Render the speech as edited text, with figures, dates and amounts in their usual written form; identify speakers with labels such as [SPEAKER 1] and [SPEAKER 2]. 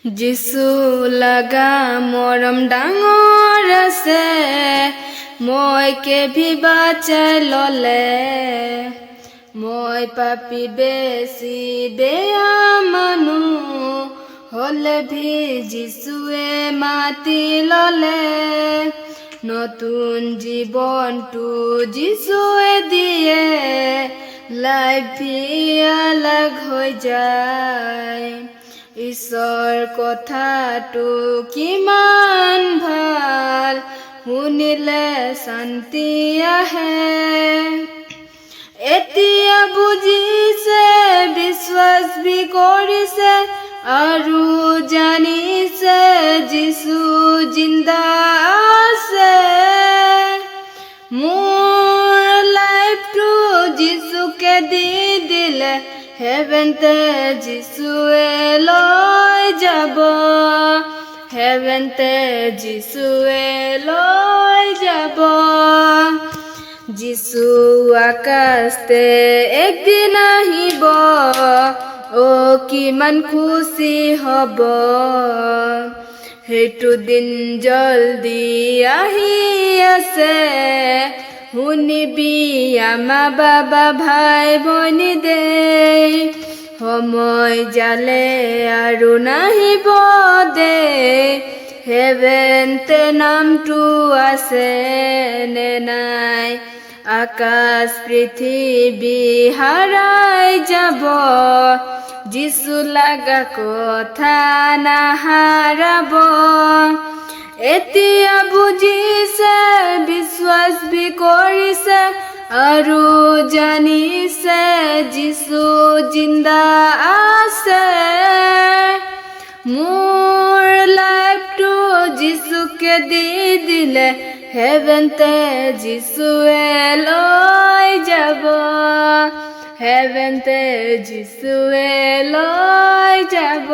[SPEAKER 1] Jesus লাগা মৰম ডাঙৰ আছে, মই কেভি বাচাই ললে। মই পাপি বেছি বেয়া মানুহ হলে ভি যিছুৱে মাতি ললে। নতুন জীৱনটো যিছুৱে দিয়ে, লাইফ ভি আলাগ হৈ যায়। ঈশ্বৰ কথাটো কিমান ভাল, শুনিলে শান্তি আহে। এতিয়া বুজিছে, বিশ্বাস ভি কৰিছে আৰু জানিছে যিছু জিন্দা আছে। মোৰ লাইফটো যিছুকে দি দিলে, হেভেনতে যিছুৱে লৈ যাব। হেভেনতে যিছুৱে লৈ যাব। যিছু আকাশতে একদিন আহিব, কিমান খুশি হব। সেইটো দিন জল্দি আহি আছে, শুনিবি আমা বাবা ভাই ভনী দেই। সময় জালে আৰু নাহিব দে, হেভেনতে নামটো আছে নে নাই। আকাশ পৃথিৱী হাৰাই যাব, যিছু লাগা কথা নাহাৰাব। এতিয়া বুজিছে, বিশ্বাস ভি কৰিছে আৰু জানিছে যিছু জিন্দা আছে। মোৰ লাইফটো যিছুকে দি দিলে, হেভেনতে যিছুৱে লৈ যাব। হেভেনতে যিছুৱে লৈ যাব।